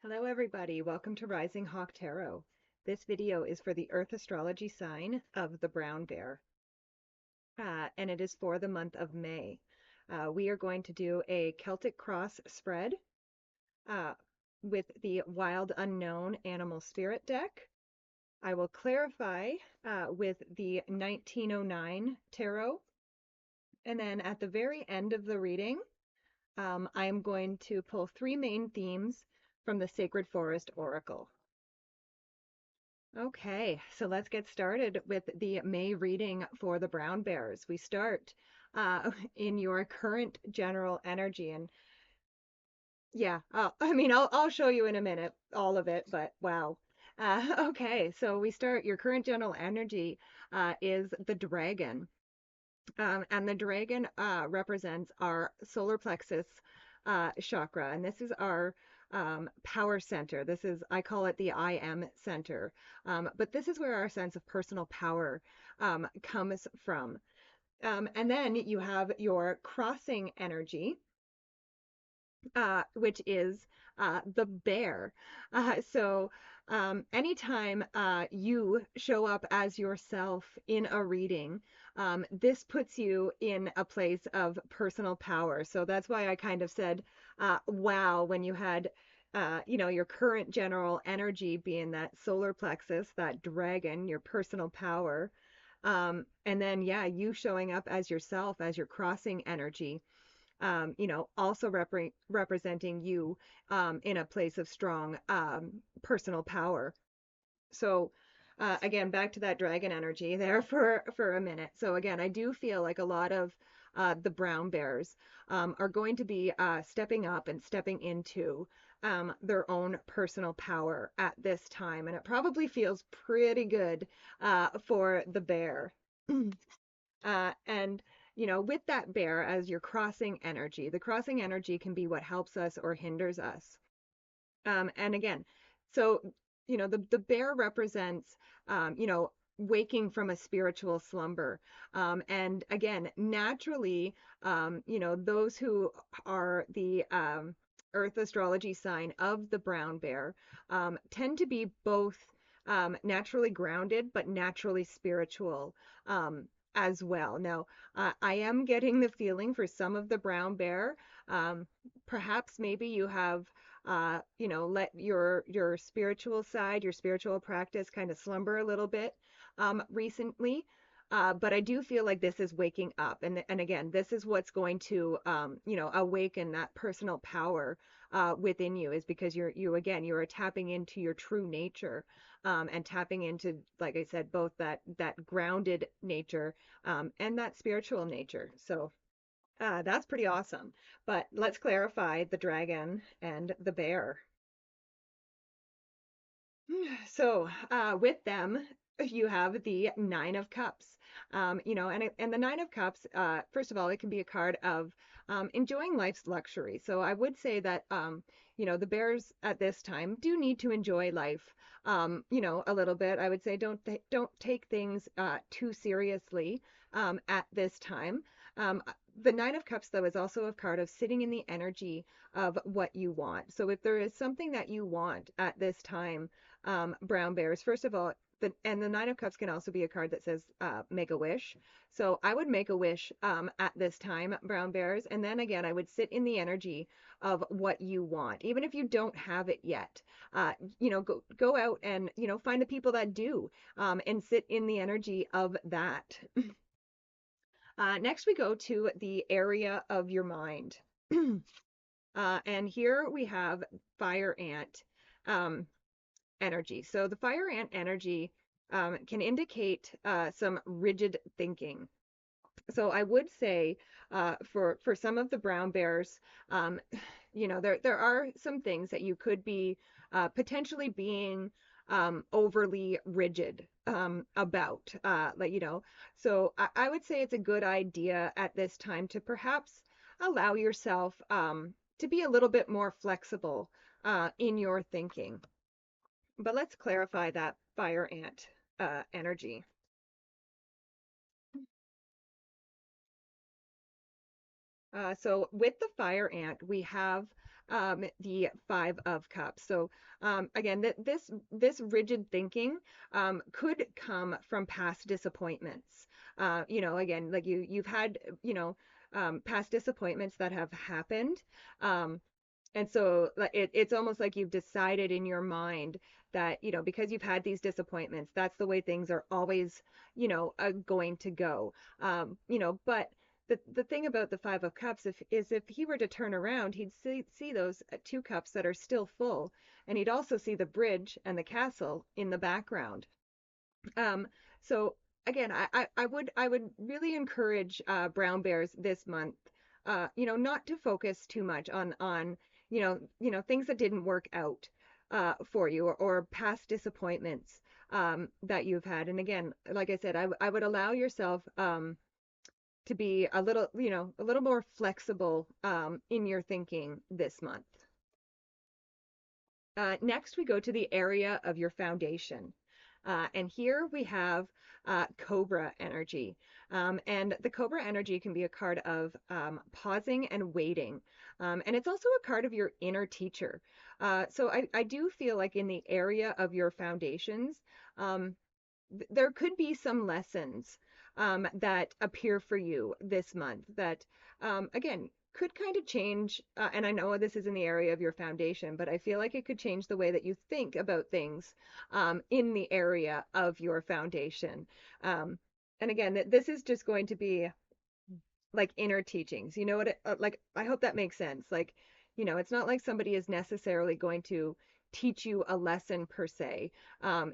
Hello everybody, welcome to Rising Hawk Tarot. This video is for the Earth astrology sign of the brown bear, and it is for the month of May. We are going to do a Celtic cross spread uh, with the Wild Unknown Animal Spirit deck. I will clarify with the 1909 tarot, and then at the very end of the reading, I am going to pull three main themes from the Sacred Forest Oracle. Okay, so let's get started with the May reading for the brown bears. We start in your current general energy, and yeah, I'll show you in a minute all of it, but wow. Okay, so we start. Your current general energy is the dragon, and the dragon represents our solar plexus chakra, and this is our power center. I call it the I am center. But this is where our sense of personal power comes from. And then you have your crossing energy, which is the bear. Anytime you show up as yourself in a reading, this puts you in a place of personal power. So that's why I kind of said, wow, when you had, your current general energy being that solar plexus, that dragon, your personal power. And then, yeah, you showing up as yourself, as your crossing energy, also representing you in a place of strong personal power. So again, back to that dragon energy there for a minute. So again, I do feel like a lot of the brown bears are going to be stepping up and stepping into their own personal power at this time, and it probably feels pretty good for the bear. And with that bear as your crossing energy, the crossing energy can be what helps us or hinders us. And again, so the bear represents waking from a spiritual slumber. And again, naturally, those who are the Earth astrology sign of the brown bear tend to be both naturally grounded but naturally spiritual as well. Now, I am getting the feeling for some of the brown bear, perhaps maybe you have let your spiritual side, your spiritual practice kind of slumber a little bit recently. But I do feel like this is waking up. And again, this is what's going to, awaken that personal power within you, is because you are tapping into your true nature, and tapping into, like I said, both that grounded nature and that spiritual nature. So that's pretty awesome. But let's clarify the dragon and the bear. So with them, you have the Nine of Cups. And the Nine of Cups, first of all, it can be a card of enjoying life's luxury. So I would say that, the bears at this time do need to enjoy life, a little bit. I would say don't take things too seriously at this time. The Nine of Cups, though, is also a card of sitting in the energy of what you want. So if there is something that you want at this time, brown bears, first of all, the Nine of Cups can also be a card that says make a wish. So I would make a wish at this time, brown bears. And then again, I would sit in the energy of what you want, even if you don't have it yet. Go out and, find the people that do, and sit in the energy of that. Next, we go to the area of your mind. And here we have fire ant energy. So the fire ant energy can indicate some rigid thinking. So I would say for some of the brown bears, there are some things that you could be potentially being overly rigid about, So I would say it's a good idea at this time to perhaps allow yourself to be a little bit more flexible in your thinking. But let's clarify that fire ant energy. So with the fire ant, we have the Five of Cups. So again, this rigid thinking could come from past disappointments. Again, like you've had past disappointments that have happened. Um, and so like it's almost like you've decided in your mind that, because you've had these disappointments, that's the way things are always, going to go. But the thing about the Five of Cups is if he were to turn around, he'd see those two cups that are still full, and he'd also see the bridge and the castle in the background. Um, so again, I would really encourage brown bears this month, not to focus too much on things that didn't work out for you, or past disappointments that you've had. And again, like I said, I would allow yourself to be a little more flexible in your thinking this month. Next, we go to the area of your foundation. And here we have Cobra energy. And the Cobra energy can be a card of pausing and waiting. And it's also a card of your inner teacher. So I do feel like in the area of your foundations, um, there could be some lessons that appear for you this month that, again, could kind of change. And I know this is in the area of your foundation, but I feel like it could change the way that you think about things in the area of your foundation. Um, and again, this is just going to be like inner teachings. You know what like I hope that makes sense. Like, it's not like somebody is necessarily going to teach you a lesson per se.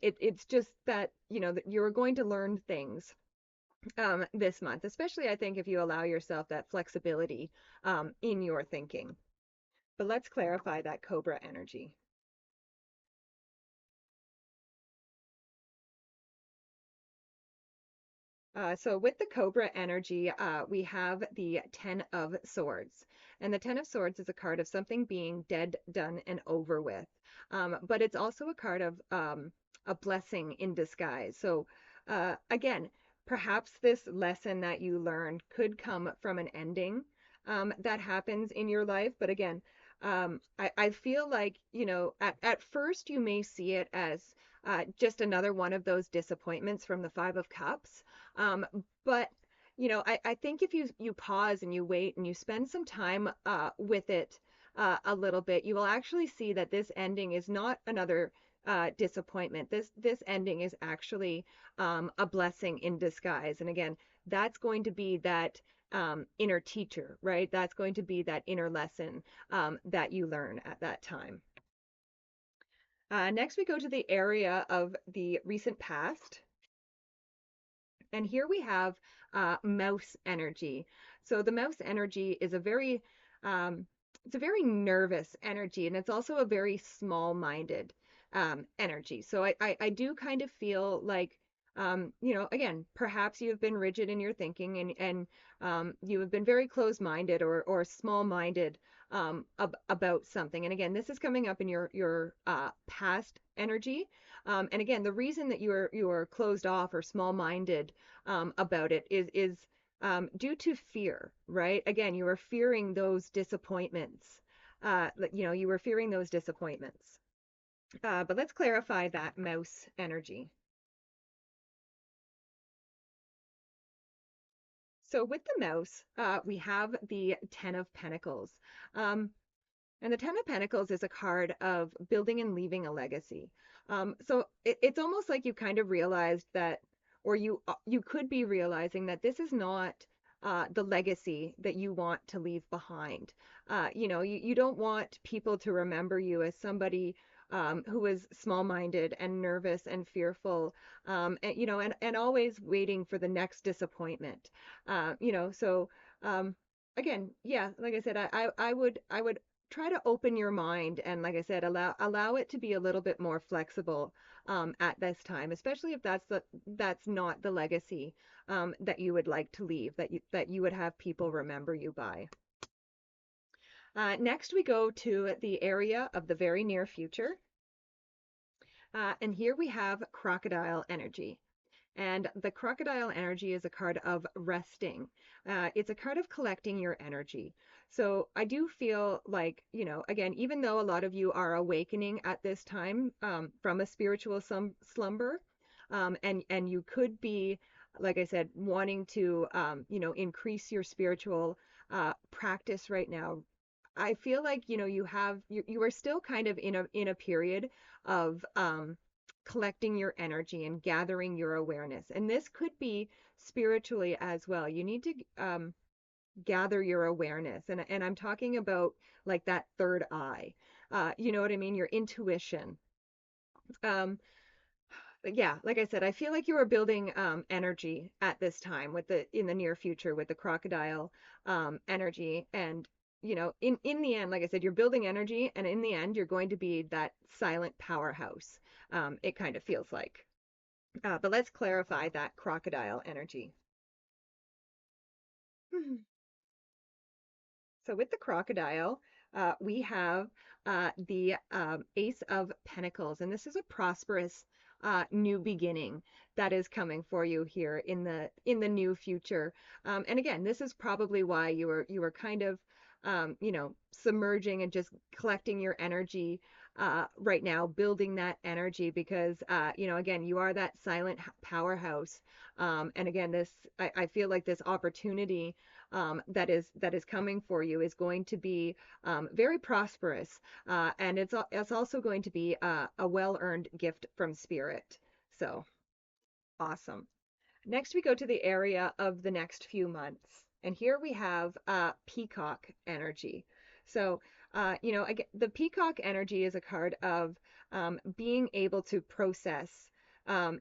It's just that, that you're going to learn things this month, especially I think if you allow yourself that flexibility in your thinking. But let's clarify that Cobra energy. So with the Cobra energy, we have the Ten of Swords. And the Ten of Swords is a card of something being dead, done, and over with. But it's also a card of a blessing in disguise. So again, perhaps this lesson that you learned could come from an ending that happens in your life. But again, I feel like, at first you may see it as just another one of those disappointments from the Five of Cups. Um, but I think if you pause and you wait and you spend some time with it a little bit, you will actually see that this ending is not another disappointment. This ending is actually a blessing in disguise. And again, that's going to be that inner teacher, right? That's going to be that inner lesson that you learn at that time. Next, we go to the area of the recent past. And here we have mouse energy. So the mouse energy is um, it's a very nervous energy, and it's also a very small-minded energy. So I do kind of feel like, again, perhaps you've been rigid in your thinking, and you have been very closed-minded or small-minded about something. And again, this is coming up in your past energy. And again, the reason that you are closed off or small-minded about it is due to fear, right? Again, you are fearing those disappointments. You were fearing those disappointments. But let's clarify that mouse energy. So with the mouse, we have the Ten of Pentacles. Um, And the Ten of Pentacles is a card of building and leaving a legacy. So it's almost like you kind of realized that, or you could be realizing that this is not the legacy that you want to leave behind. You don't want people to remember you as somebody who was small-minded and nervous and fearful, and always waiting for the next disappointment. So again, yeah, like I said, I would try to open your mind and, like I said, allow it to be a little bit more flexible at this time, especially if that's not the legacy that you would like to leave, that you would have people remember you by. Next, we go to the area of the very near future. And here we have crocodile energy. And the crocodile energy is a card of resting. It's a card of collecting your energy. So I do feel like, again, even though a lot of you are awakening at this time from a spiritual slumber, and you could be, like I said, wanting to, increase your spiritual practice right now. I feel like, you are still kind of in a period of collecting your energy and gathering your awareness. And this could be spiritually as well. You need to gather your awareness. And I'm talking about like that third eye. You know what I mean? Your intuition. Um, yeah, like I said, I feel like you are building energy at this time with the in the near future with the crocodile energy. And in the end, like I said, you're building energy, and in the end, you're going to be that silent powerhouse. It kind of feels like. But let's clarify that crocodile energy. So with the crocodile, we have the Ace of Pentacles, and this is a prosperous new beginning that is coming for you here in the new future. And again, this is probably why you were kind of submerging and just collecting your energy right now, building that energy because again, you are that silent powerhouse. And again, I feel like this opportunity that is coming for you is going to be very prosperous, and it's also going to be a well-earned gift from spirit. So awesome. Next, we go to the area of the next few months, and here we have peacock energy. So, again, the peacock energy is a card of being able to process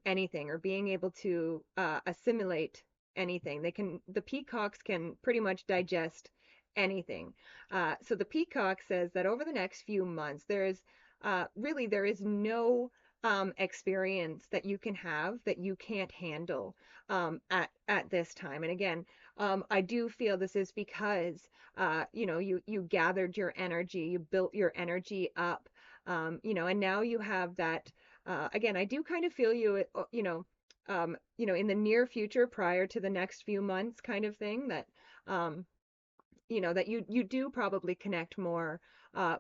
anything or being able to assimilate anything. The peacocks can pretty much digest anything. So the peacock says that over the next few months, there is no experience that you can have that you can't handle at this time. And again, I do feel this is because you gathered your energy, you built your energy up, and now you have that. Again, I do kind of feel in the near future, prior to the next few months, kind of thing um, that you do probably connect more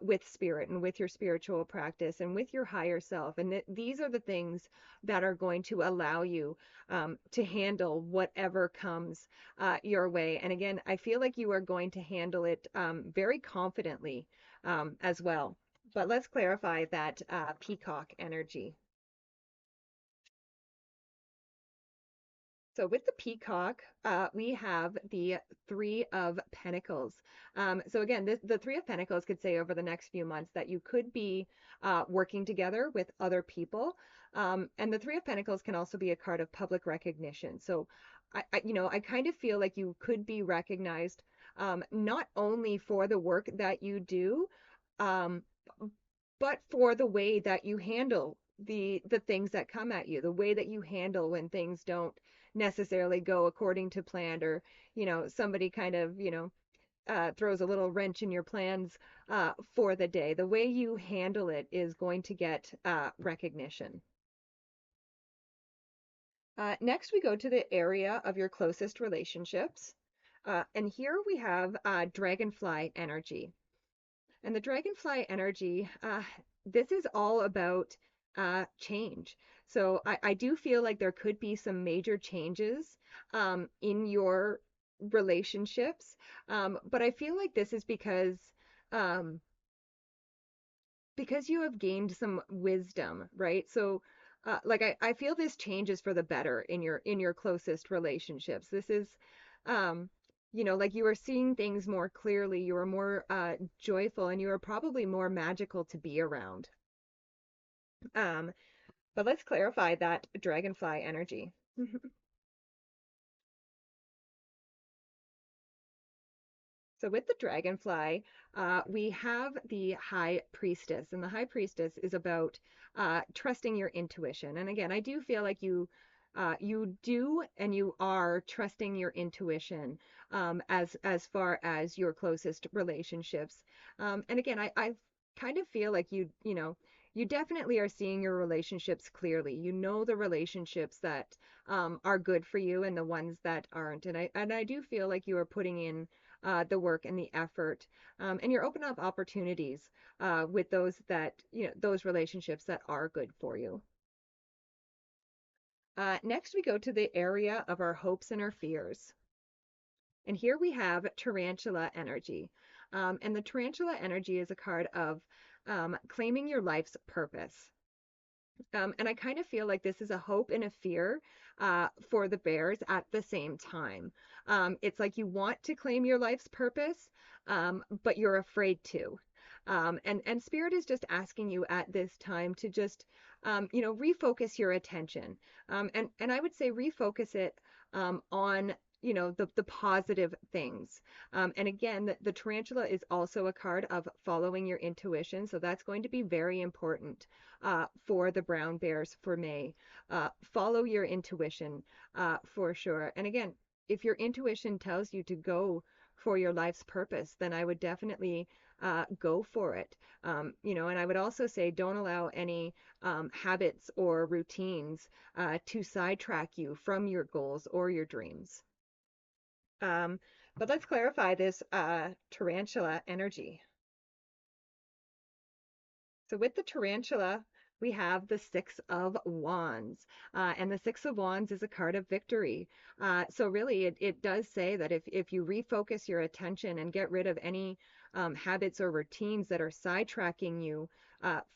with spirit and with your spiritual practice and with your higher self. And these are the things that are going to allow you to handle whatever comes your way. And again, I feel like you are going to handle it very confidently as well. But let's clarify that peacock energy. So with the peacock, we have the Three of Pentacles. So again, the Three of Pentacles could say over the next few months that you could be working together with other people. And the Three of Pentacles can also be a card of public recognition. So I kind of feel like you could be recognized not only for the work that you do, um, but for the way that you handle the things that come at you, the way that you handle when things don't necessarily go according to plan, or somebody kind of throws a little wrench in your plans for the day. The way you handle it is going to get recognition. Next, we go to the area of your closest relationships. And here we have dragonfly energy. And the dragonfly energy, this is all about change. So I do feel like there could be some major changes in your relationships. But I feel like this is um, because you have gained some wisdom, right? So like I feel this changes for the better in your closest relationships. This is like you are seeing things more clearly, you are more joyful, and you are probably more magical to be around. Um, but let's clarify that dragonfly energy. So with the dragonfly, we have the high priestess, and the high priestess is about trusting your intuition. And again, I do feel like you do and you are trusting your intuition as far as your closest relationships. And again, I kind of feel like you definitely are seeing your relationships clearly. You know the relationships that are good for you and the ones that aren't. And I do feel like you are putting in the work and the effort, and you're opening up opportunities with those that, those relationships that are good for you. Next, we go to the area of our hopes and our fears. And here we have tarantula energy. And the tarantula energy is a card of claiming your life's purpose. And I kind of feel like this is a hope and a fear for the bears at the same time. It's like you want to claim your life's purpose, but you're afraid to. And Spirit is just asking you at this time to just, refocus your attention. And I would say refocus it on, the positive things. And again, the tarantula is also a card of following your intuition. So that's going to be very important for the brown bears for May. Follow your intuition for sure. And again, if your intuition tells you to go for your life's purpose, then I would definitely go for it. And I would also say don't allow any habits or routines to sidetrack you from your goals or your dreams. Um, but let's clarify this tarantula energy. So with the tarantula, we have the Six of Wands. And the Six of Wands is a card of victory. So really, it does say that if you refocus your attention and get rid of any habits or routines that are sidetracking you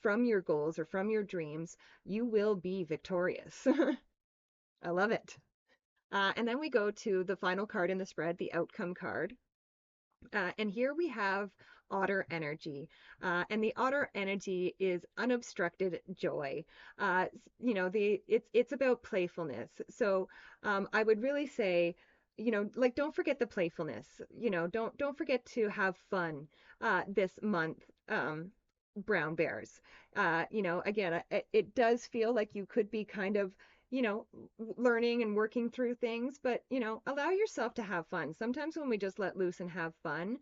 from your goals or from your dreams, you will be victorious. I love it. And then we go to the final card in the spread, the outcome card. And here we have otter energy. And the otter energy is unobstructed joy. It's about playfulness. So I would really say, like don't forget the playfulness. Don't forget to have fun this month. Brown bears. Again, it does feel like you could be kind of learning and working through things, but allow yourself to have fun. Sometimes when we just let loose and have fun,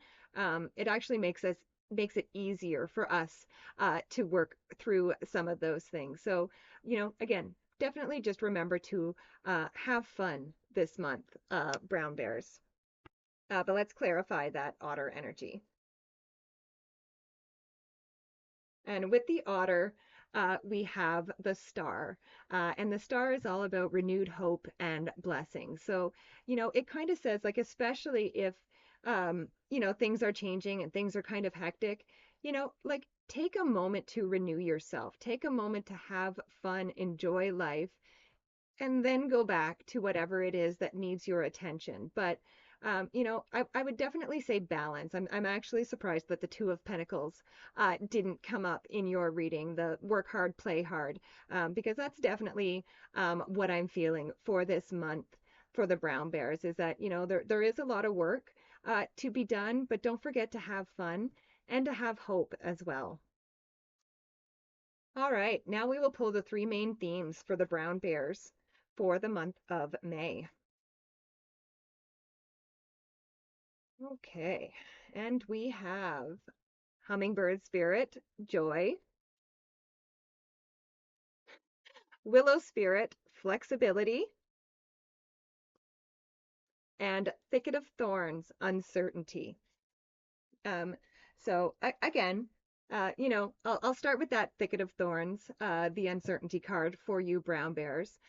it actually makes it easier for us to work through some of those things. So, again, definitely just remember to have fun this month, brown bears. But let's clarify that otter energy. And with the otter, we have the star. And the star is all about renewed hope and blessing. So, it kind of says, like, especially if, things are changing and things are kind of hectic, like, take a moment to renew yourself. Take a moment to have fun, enjoy life, and then go back to whatever it is that needs your attention. But I would definitely say balance. I'm actually surprised that the Two of Pentacles didn't come up in your reading, the work hard, play hard, because that's definitely what I'm feeling for this month for the brown bears is that, there is a lot of work to be done, but don't forget to have fun and to have hope as well. All right, now we will pull the three main themes for the brown bears for the month of May. Okay, and we have hummingbird spirit, joy, willow spirit, flexibility, and thicket of thorns, uncertainty. Um, again, I'll start with that thicket of thorns, the uncertainty card for you brown bears.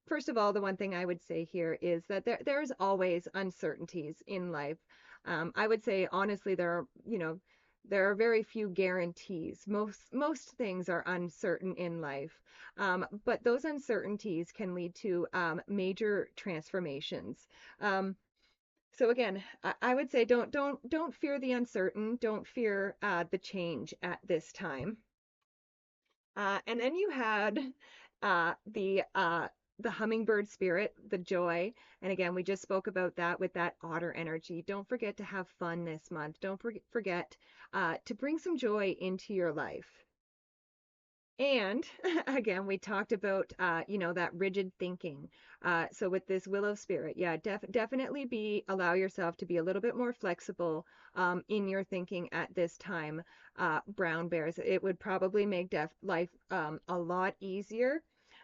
First of all, the one thing I would say here is that there's always uncertainties in life. I would say honestly, there are very few guarantees. Most things are uncertain in life, but those uncertainties can lead to major transformations. So again, I would say don't fear the uncertain. Don't fear the change at this time. And then you had uh, the uh, the hummingbird spirit, the joy. And again, we just spoke about that with that otter energy. Don't forget to have fun this month. Don't forget to bring some joy into your life. And again, we talked about, that rigid thinking. So with this willow spirit, yeah, definitely allow yourself to be a little bit more flexible in your thinking at this time, brown bears. It would probably make life a lot easier.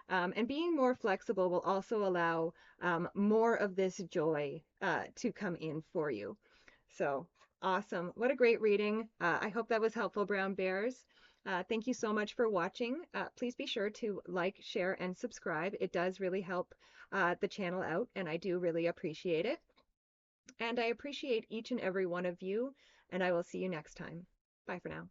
And being more flexible will also allow more of this joy to come in for you. So awesome. What a great reading. I hope that was helpful, brown bears. Thank you so much for watching. Please be sure to like, share, and subscribe. It does really help the channel out, and I do really appreciate it. And I appreciate each and every one of you, and I will see you next time. Bye for now.